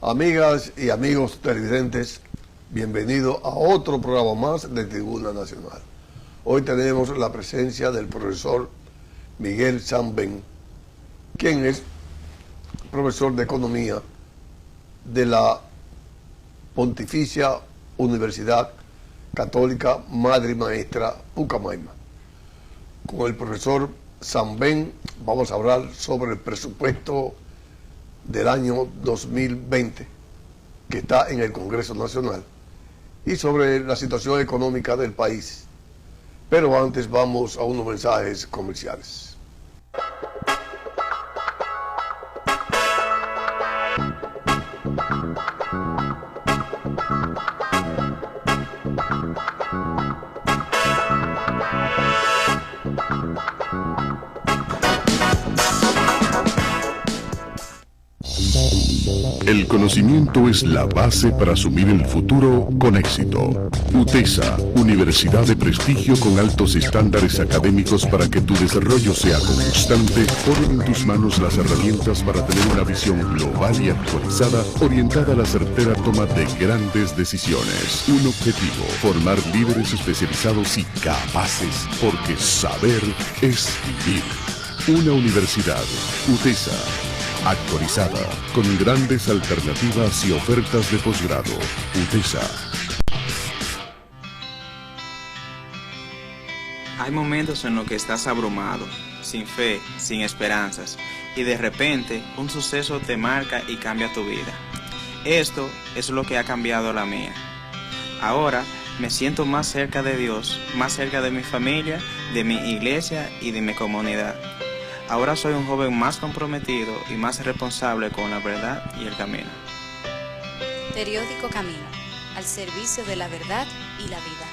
Amigas y amigos televidentes, bienvenidos a otro programa más de Tribuna Nacional. Hoy tenemos la presencia del profesor Miguel Sambén, quien es profesor de Economía de la Pontificia Universidad Católica Madre y Maestra Pucamaima. Con el profesor Sambén vamos a hablar sobre el presupuesto del año 2020 que está en el Congreso Nacional y sobre la situación económica del país. Pero antes vamos a unos mensajes comerciales. El conocimiento es la base para asumir el futuro con éxito. UTESA, universidad de prestigio con altos estándares académicos para que tu desarrollo sea constante, pone en tus manos las herramientas para tener una visión global y actualizada, orientada a la certera toma de grandes decisiones. Un objetivo, formar líderes especializados y capaces, porque saber es vivir. Una universidad, UTESA, actualizada, con grandes alternativas y ofertas de posgrado. UTESA. Hay momentos en los que estás abrumado, sin fe, sin esperanzas, y de repente un suceso te marca y cambia tu vida. Esto es lo que ha cambiado la mía. Ahora me siento más cerca de Dios, más cerca de mi familia, de mi iglesia y de mi comunidad. Ahora soy un joven más comprometido y más responsable con la verdad y el camino. Periódico Camino, al servicio de la verdad y la vida.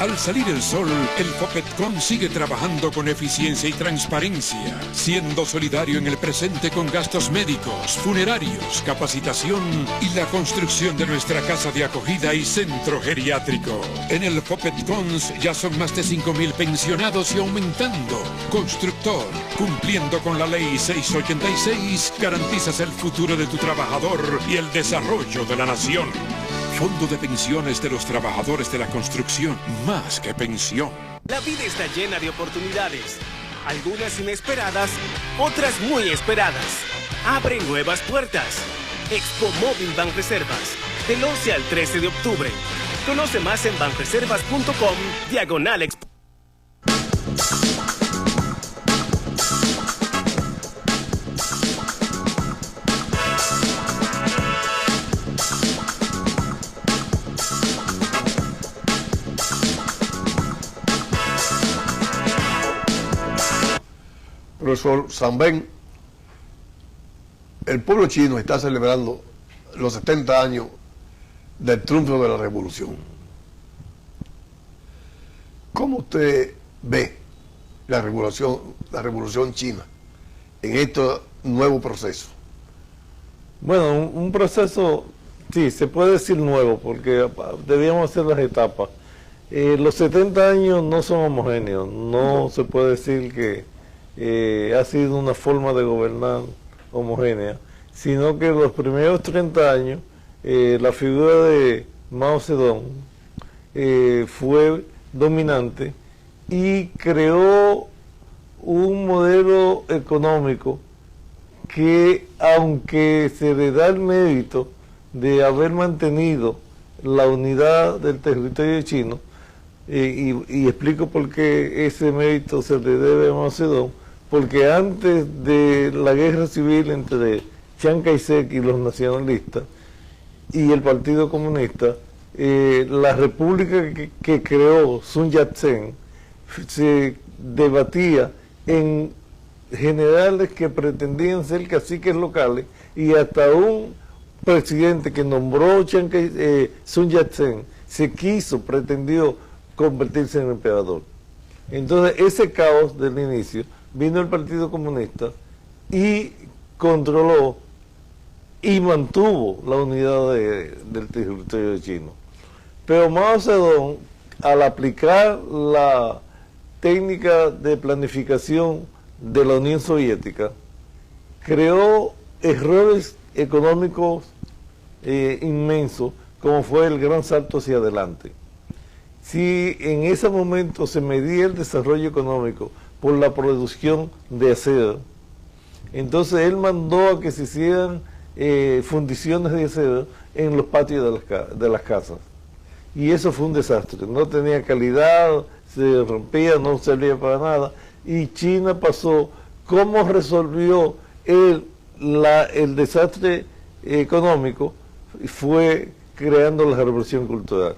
Al salir el sol, el Fopetcon sigue trabajando con eficiencia y transparencia, siendo solidario en el presente con gastos médicos, funerarios, capacitación y la construcción de nuestra casa de acogida y centro geriátrico. En el Fopetcon ya son más de 5.000 pensionados y aumentando. Constructor, cumpliendo con la ley 686, garantizas el futuro de tu trabajador y el desarrollo de la nación. Fondo de Pensiones de los Trabajadores de la Construcción, más que pensión. La vida está llena de oportunidades, algunas inesperadas, otras muy esperadas. Abre nuevas puertas. Expo Móvil Banreservas, del 11 al 13 de octubre. Conoce más en banreservas.com/expo. Profesor Sambén, el pueblo chino está celebrando los 70 años del triunfo de la revolución. ¿Cómo usted ve la revolución china en este nuevo proceso? Bueno, un proceso, sí, se puede decir nuevo, porque debíamos hacer las etapas. Los 70 años no son homogéneos, no se puede decir que ha sido una forma de gobernar homogénea, sino que los primeros 30 años la figura de Mao Zedong fue dominante y creó un modelo económico que, aunque se le da el mérito de haber mantenido la unidad del territorio chino, y explico por qué ese mérito se le debe a Mao Zedong, porque antes de la guerra civil entre Chiang Kai-shek y los nacionalistas y el Partido Comunista, la república que creó Sun Yat-sen se debatía en generales que pretendían ser caciques locales y hasta un presidente que nombró Sun Yat-sen pretendió convertirse en emperador. Entonces ese caos del inicio vino el Partido Comunista y controló y mantuvo la unidad del territorio chino. Pero Mao Zedong, al aplicar la técnica de planificación de la Unión Soviética, creó errores económicos inmensos, como fue el gran salto hacia adelante. Si en ese momento se medía el desarrollo económico por la producción de acero, entonces él mandó a que se hicieran fundiciones de acero en los patios de las casas. Y eso fue un desastre, no tenía calidad, se rompía, no servía para nada. Y China pasó, ¿cómo resolvió el desastre económico? Fue creando la revolución cultural.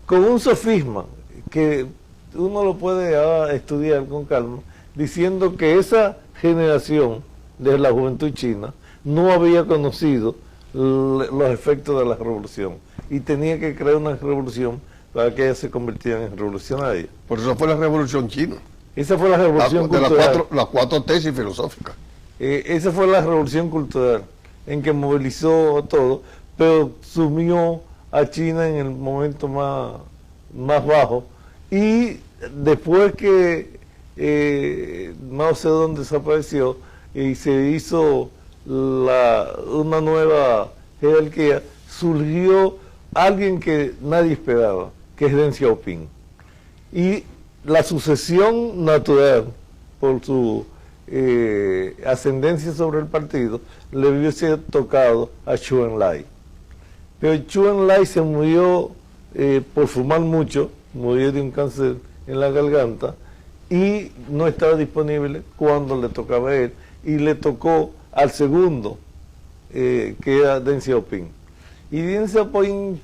Con un sofisma que uno lo puede estudiar con calma, diciendo que esa generación de la juventud china no había conocido los efectos de la revolución y tenía que crear una revolución para que ellas se convirtieran en revolucionarias. Por eso fue la revolución china. Esa fue la revolución cultural. Las cuatro tesis filosóficas. Esa fue la revolución cultural, en que movilizó todo, pero sumió a China en el momento más bajo. Y después que Mao Zedong desapareció y se hizo una nueva jerarquía, surgió alguien que nadie esperaba, que es Deng Xiaoping. Y la sucesión natural, por su ascendencia sobre el partido, le hubiese tocado a Zhou Enlai. Pero Zhou Enlai se murió por fumar mucho, murió de un cáncer en la garganta y no estaba disponible cuando le tocaba a él, y le tocó al segundo, que era Deng Xiaoping. Y Deng Xiaoping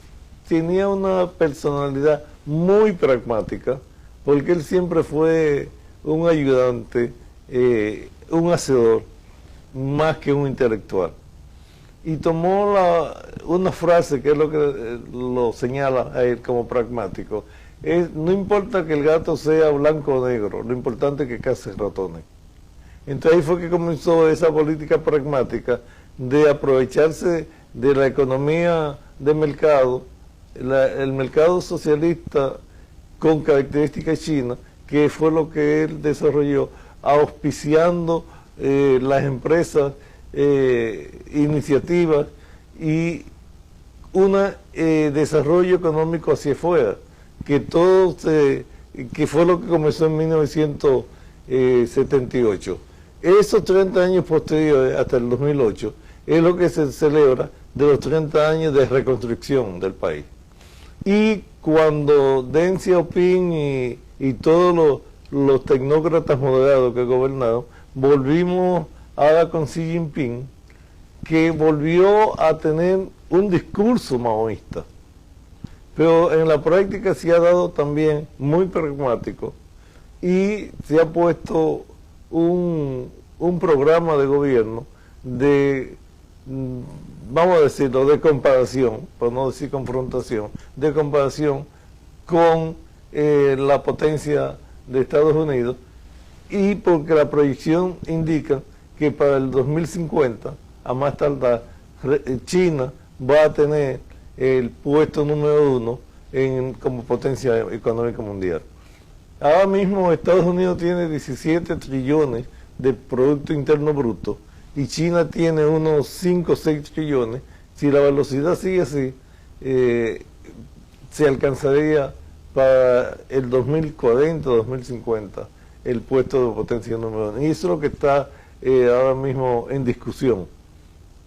tenía una personalidad muy pragmática, porque él siempre fue un ayudante, un hacedor, más que un intelectual. Y tomó una frase que es lo que lo señala a él como pragmático: no importa que el gato sea blanco o negro, lo importante es que case ratones. Entonces ahí fue que comenzó esa política pragmática de aprovecharse de la economía de mercado, el mercado socialista con características chinas, que fue lo que él desarrolló, auspiciando las empresas, iniciativas y un desarrollo económico hacia afuera, que fue lo que comenzó en 1978. Esos 30 años posteriores, hasta el 2008, es lo que se celebra de los 30 años de reconstrucción del país. Y cuando Deng Xiaoping y todos los tecnócratas moderados que gobernaron, volvimos ahora con Xi Jinping, que volvió a tener un discurso maoísta, pero en la práctica se ha dado también muy pragmático y se ha puesto un programa de gobierno de, vamos a decirlo, de comparación, por no decir confrontación, de comparación con la potencia de Estados Unidos, y porque la proyección indica que para el 2050, a más tardar, China va a tener el puesto número 1 como potencia económica mundial. Ahora mismo Estados Unidos tiene 17 trillones de Producto Interno Bruto y China tiene unos 5 o 6 trillones. Si la velocidad sigue así, se alcanzaría para el 2040-2050 el puesto de potencia número 1. Y eso es lo que está ahora mismo en discusión.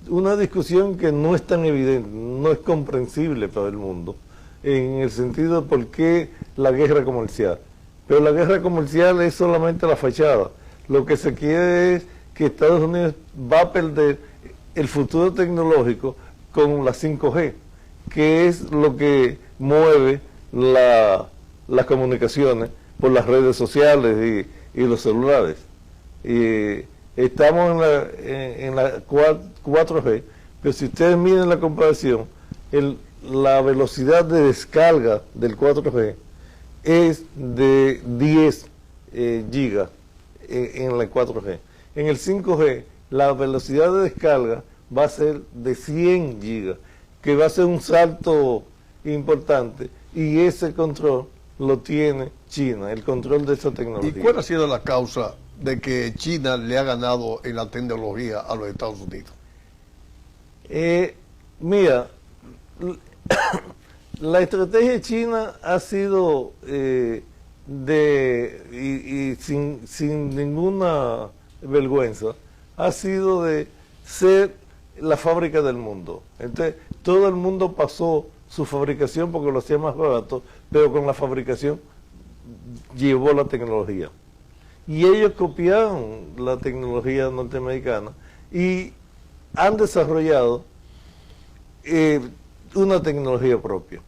Una discusión que no es tan evidente, no es comprensible para el mundo, en el sentido de por qué la guerra comercial. Pero la guerra comercial es solamente la fachada. Lo que se quiere es que Estados Unidos va a perder el futuro tecnológico con la 5G, que es lo que mueve las comunicaciones por las redes sociales y los celulares. estamos en la 4G, pero si ustedes miden la comparación, la velocidad de descarga del 4G es de 10 gigas en la 4G. En el 5G, la velocidad de descarga va a ser de 100 gigas, que va a ser un salto importante, y ese control lo tiene China, el control de esa tecnología. ¿Y cuál ha sido la causa de que China le ha ganado en la tecnología a los Estados Unidos? Mira, la estrategia china ha sido sin ninguna vergüenza, ha sido de ser la fábrica del mundo. Entonces, todo el mundo pasó su fabricación porque lo hacía más barato, pero con la fabricación llevó la tecnología. Y ellos copiaron la tecnología norteamericana y han desarrollado una tecnología propia,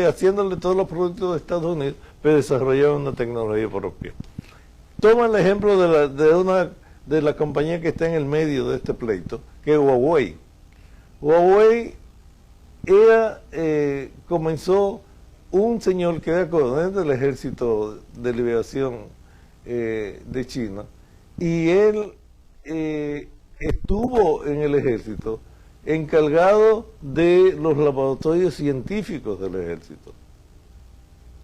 haciéndole todos los productos de Estados Unidos, pero desarrollaron una tecnología propia. Toma el ejemplo de la compañía que está en el medio de este pleito, que es Huawei. Huawei comenzó un señor que era coronel del Ejército de Liberación de China, y él estuvo en el ejército encargado de los laboratorios científicos del ejército.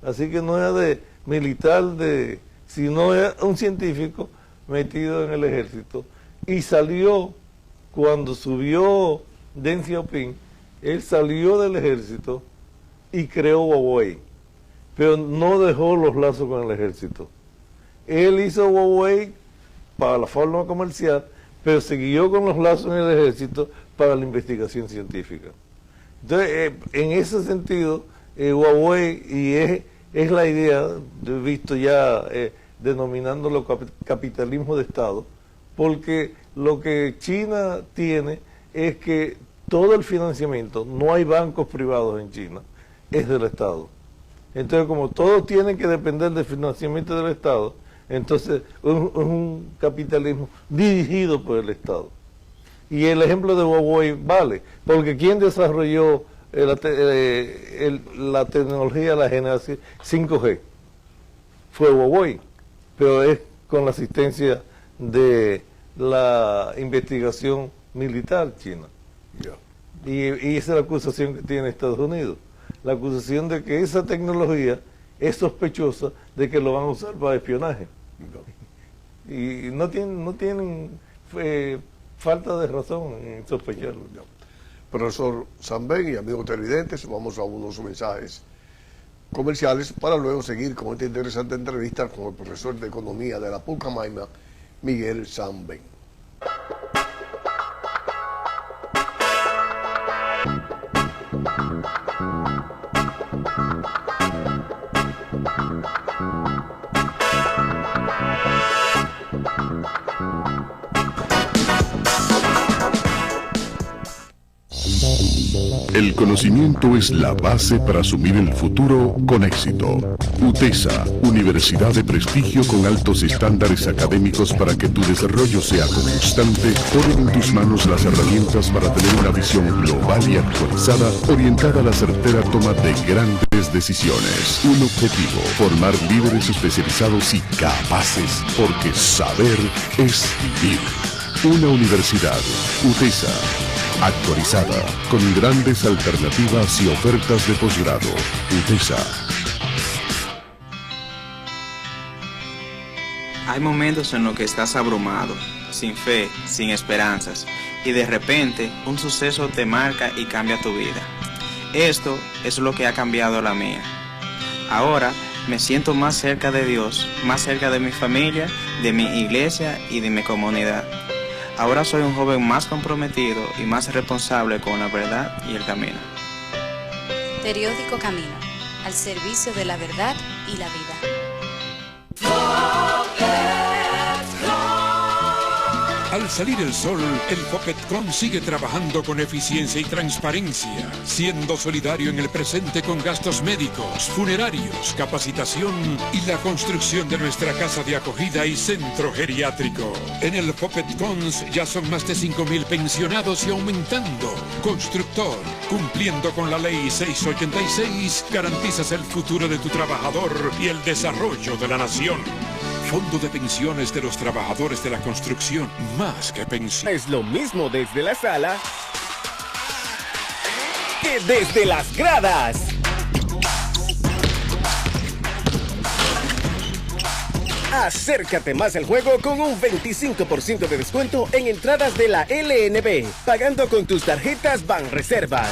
Así que no era de militar, sino era un científico metido en el ejército, y salió, cuando subió Deng Xiaoping, él salió del ejército y creó Huawei, pero no dejó los lazos con el ejército. Él hizo Huawei para la forma comercial, pero siguió con los lazos en el ejército para la investigación científica. Entonces, en ese sentido, Huawei, y es la idea, he visto ya denominándolo capitalismo de Estado, porque lo que China tiene es que todo el financiamiento, no hay bancos privados en China, es del Estado. Entonces, como todos tienen que depender del financiamiento del Estado, entonces es un capitalismo dirigido por el Estado. Y el ejemplo de Huawei vale, porque ¿quién desarrolló la tecnología de la generación 5G? Fue Huawei, pero es con la asistencia de la investigación militar china. Y esa es la acusación que tiene Estados Unidos. La acusación de que esa tecnología es sospechosa de que lo van a usar para espionaje. Y no tienen falta de razón en sospecharlo. Profesor Sambén y amigos televidentes, vamos a unos mensajes comerciales para luego seguir con esta interesante entrevista con el profesor de Economía de la Pucamaima, Miguel Sambén. El conocimiento es la base para asumir el futuro con éxito. UTESA, Universidad de Prestigio con altos estándares académicos para que tu desarrollo sea constante, pone en tus manos las herramientas para tener una visión global y actualizada, orientada a la certera toma de grandes decisiones. Un objetivo, formar líderes especializados y capaces, porque saber es vivir. Una universidad, UTESA, actualizada, con grandes alternativas y ofertas de posgrado. UTESA. Hay momentos en los que estás abrumado, sin fe, sin esperanzas, y de repente un suceso te marca y cambia tu vida. Esto es lo que ha cambiado la mía. Ahora me siento más cerca de Dios, más cerca de mi familia, de mi iglesia y de mi comunidad. Ahora soy un joven más comprometido y más responsable con la verdad y el camino. Periódico Camino, al servicio de la verdad y la vida. Al salir el sol, el Foquetcon sigue trabajando con eficiencia y transparencia, siendo solidario en el presente con gastos médicos, funerarios, capacitación y la construcción de nuestra casa de acogida y centro geriátrico. En el Foquetcon ya son más de 5.000 pensionados y aumentando. Constructor, cumpliendo con la ley 686, garantizas el futuro de tu trabajador y el desarrollo de la nación. Fondo de Pensiones de los Trabajadores de la Construcción, más que pensión. Es lo mismo desde la sala que desde las gradas. Acércate más al juego con un 25% de descuento en entradas de la LNB, pagando con tus tarjetas Banreservas.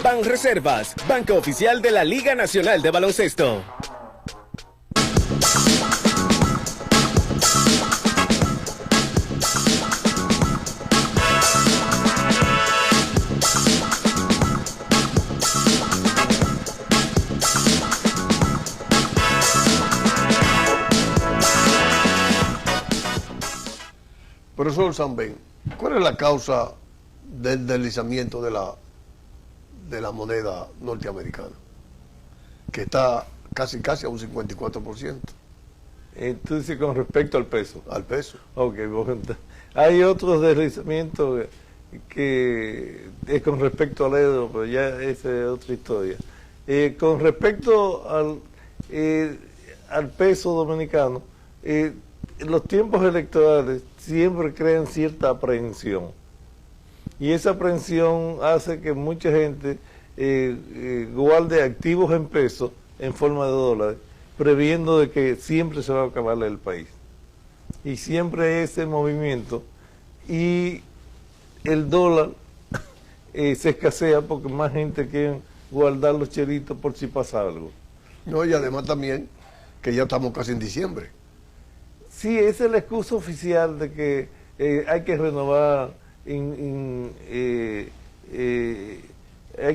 Banreservas, banca oficial de la Liga Nacional de Baloncesto. Profesor Sanben, ¿cuál es la causa del deslizamiento de la moneda norteamericana? Que está casi a un 54%. Entonces, con respecto al peso. Al peso. Ok, bueno, hay otros deslizamientos que es con respecto al euro, pero ya esa es otra historia. Con respecto al peso dominicano, los tiempos electorales siempre crean cierta aprehensión. Y esa aprehensión hace que mucha gente guarde activos en pesos en forma de dólares, previendo de que siempre se va a acabar el país. Y siempre ese movimiento, y el dólar se escasea porque más gente quiere guardar los chelitos por si pasa algo. No, y además también que ya estamos casi en diciembre. Sí, esa es la excusa oficial de que hay que renovar hay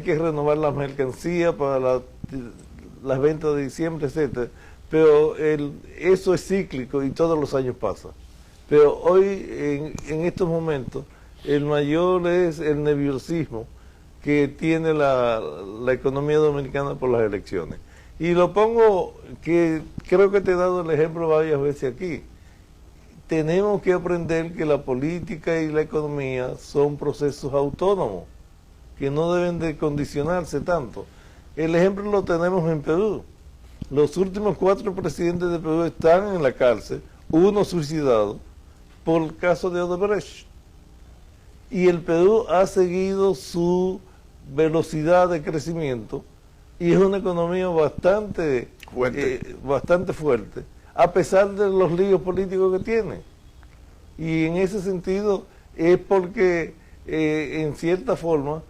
que renovar las mercancías para las ventas de diciembre, etcétera. Pero eso es cíclico y todos los años pasa. Pero hoy, en estos momentos, el mayor es el nerviosismo que tiene la economía dominicana por las elecciones. Y lo pongo, que creo que te he dado el ejemplo varias veces aquí. Tenemos que aprender que la política y la economía son procesos autónomos, que no deben de condicionarse tanto. El ejemplo lo tenemos en Perú. Los últimos 4 presidentes de Perú están en la cárcel, uno suicidado, por el caso de Odebrecht. Y el Perú ha seguido su velocidad de crecimiento y es una economía bastante fuerte, a pesar de los líos políticos que tiene. Y en ese sentido es porque, en cierta forma,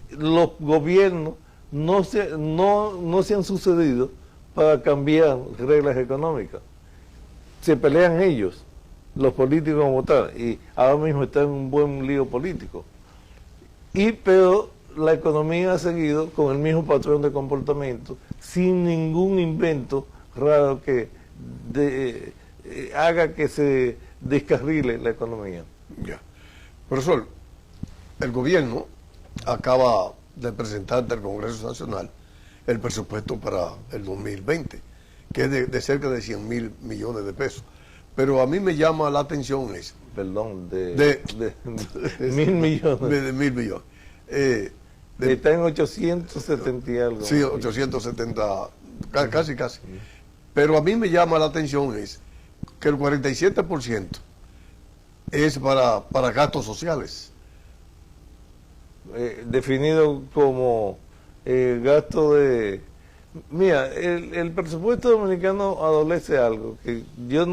los gobiernos no se han sucedido para cambiar reglas económicas. Se pelean ellos, los políticos como tal, y ahora mismo está en un buen lío político. Pero la economía ha seguido con el mismo patrón de comportamiento, sin ningún invento raro que haga que se descarrile la economía. Ya. Profesor, el gobierno acaba de presentar ante el Congreso Nacional el presupuesto para el 2020, que es de cerca de 100.000 millones de pesos. Pero a mí me llama la atención eso. Perdón, de 1.000 millones. De 1.000 millones. Está en 870 y algo. Sí, 870, casi. Pero a mí me llama la atención es que el 47% es para gastos sociales. Definido como gasto de... Mira, el presupuesto dominicano adolece algo, que yo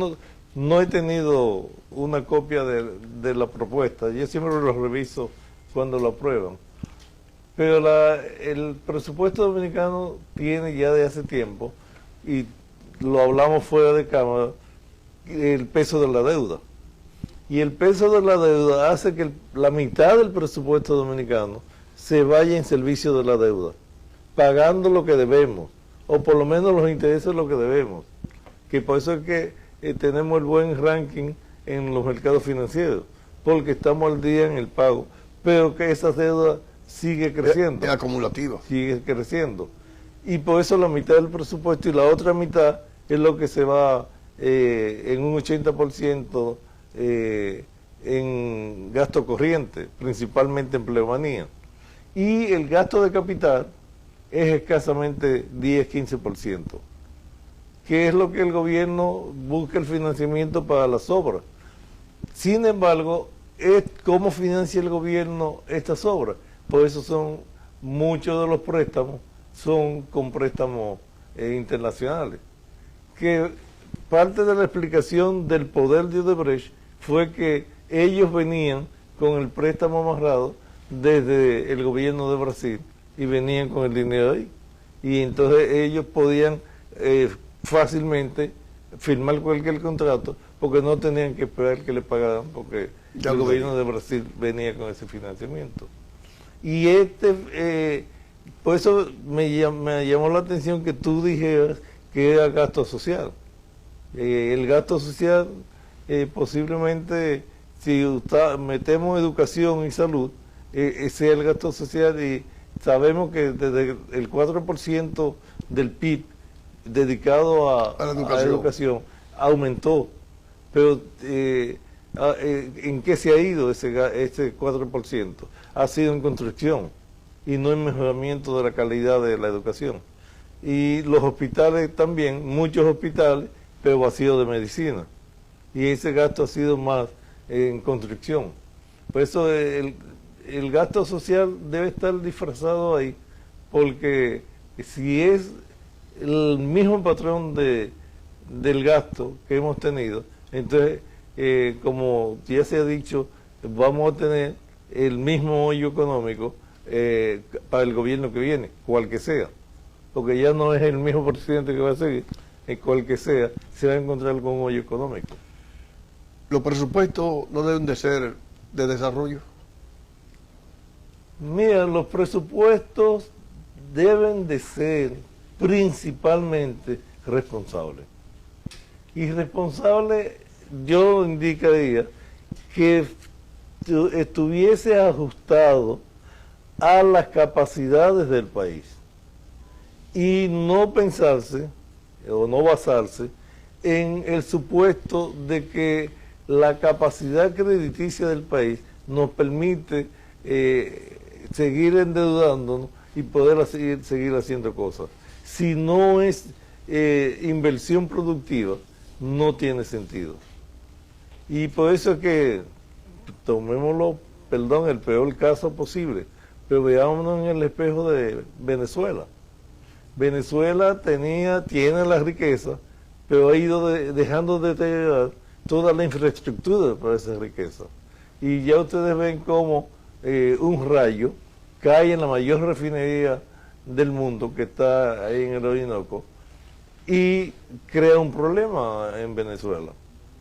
no he tenido una copia de la propuesta, yo siempre lo reviso cuando lo aprueban. Pero el presupuesto dominicano tiene ya de hace tiempo, y lo hablamos fuera de cámara, el peso de la deuda. Y el peso de la deuda hace que la mitad del presupuesto dominicano se vaya en servicio de la deuda, pagando lo que debemos. o por lo menos los intereses de lo que debemos, que por eso es que tenemos el buen ranking en los mercados financieros, porque estamos al día en el pago, pero que esa deuda sigue creciendo. Es acumulativa. Sigue creciendo. Y por eso la mitad del presupuesto y la otra mitad es lo que se va en un 80% en gasto corriente, principalmente en pleomanía. Y el gasto de capital es escasamente 10-15%, que es lo que el gobierno busca el financiamiento para las obras. Sin embargo, ¿cómo financia el gobierno estas obras? Por eso son muchos de los préstamos, son con préstamos internacionales. Que parte de la explicación del poder de Odebrecht fue que ellos venían con el préstamo amarrado desde el gobierno de Brasil y venían con el dinero ahí. Y entonces ellos podían fácilmente firmar cualquier contrato porque no tenían que esperar que le pagaran porque el gobierno de Brasil venía con ese financiamiento. Y por eso me llamó la atención que tú dijeras que era gasto social. El gasto social posiblemente, si metemos educación y salud, sea el gasto social, y sabemos que desde el 4% del PIB dedicado a la educación aumentó, pero ¿en qué se ha ido ese 4%? Ha sido en construcción y no en mejoramiento de la calidad de la educación. Y los hospitales también, muchos hospitales, pero vacíos de medicina. Y ese gasto ha sido más en construcción. Por eso el gasto social debe estar disfrazado ahí, porque si es el mismo patrón del gasto que hemos tenido, entonces, como ya se ha dicho, vamos a tener el mismo hoyo económico para el gobierno que viene, cual que sea, porque ya no es el mismo presidente que va a seguir, cual que sea, se va a encontrar con un hoyo económico. ¿Los presupuestos no deben de ser de desarrollo? Mira, los presupuestos deben de ser principalmente responsables. Y responsable, yo indicaría que estuviese ajustado a las capacidades del país y no pensarse o no basarse en el supuesto de que la capacidad crediticia del país nos permite seguir endeudándonos y poder seguir haciendo cosas. Si no es inversión productiva, no tiene sentido. Y por eso es que tomémoslo, el peor caso posible, pero veámonos en el espejo de Venezuela. Venezuela tiene la riqueza, pero ha ido dejando de deteriorar toda la infraestructura para esa riqueza. Y ya ustedes ven cómo un rayo cae en la mayor refinería del mundo, que está ahí en el Orinoco, y crea un problema en Venezuela,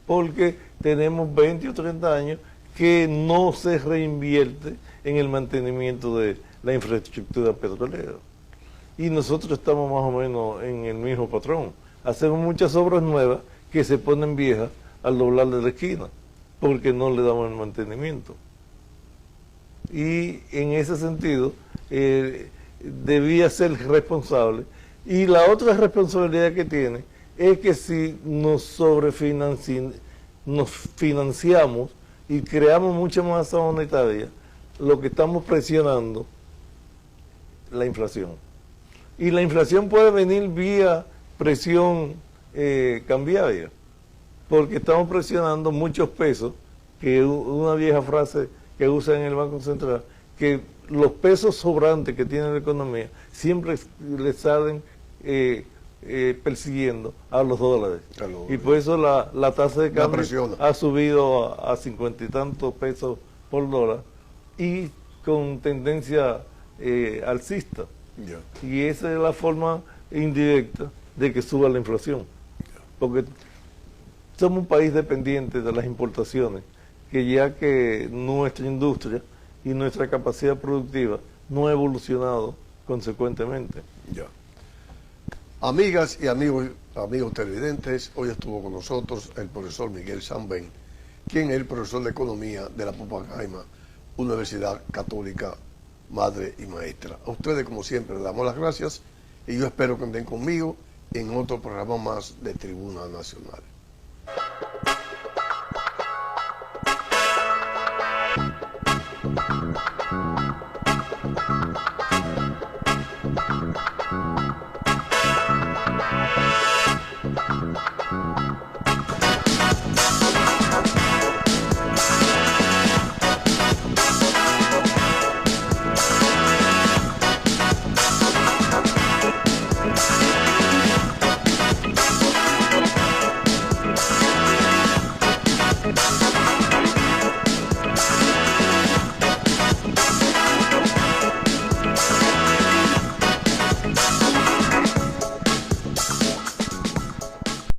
porque tenemos 20 o 30 años que no se reinvierte en el mantenimiento de la infraestructura petrolera. Y nosotros estamos más o menos en el mismo patrón. Hacemos muchas obras nuevas que se ponen viejas al doblar de la esquina, porque no le damos el mantenimiento. Y en ese sentido, debía ser responsable. Y la otra responsabilidad que tiene es que si nos financiamos y creamos mucha masa monetaria, lo que estamos presionando la inflación. Y la inflación puede venir vía presión cambiaria, porque estamos presionando muchos pesos, que una vieja frase que usan en el Banco Central, que los pesos sobrantes que tiene la economía siempre le salen persiguiendo a los dólares. Y por eso la tasa de cambio ha subido a 50 y tantos pesos por dólar y con tendencia alcista. Y esa es la forma indirecta de que suba la inflación. Porque somos un país dependiente de las importaciones, que ya que nuestra industria y nuestra capacidad productiva no ha evolucionado consecuentemente. Amigas y amigos televidentes, hoy estuvo con nosotros el profesor Miguel Sanben, quien es el profesor de Economía de la Pucamaima, Universidad Católica Madre y Maestra. A ustedes, como siempre, les damos las gracias y yo espero que estén conmigo en otro programa más de Tribuna Nacional.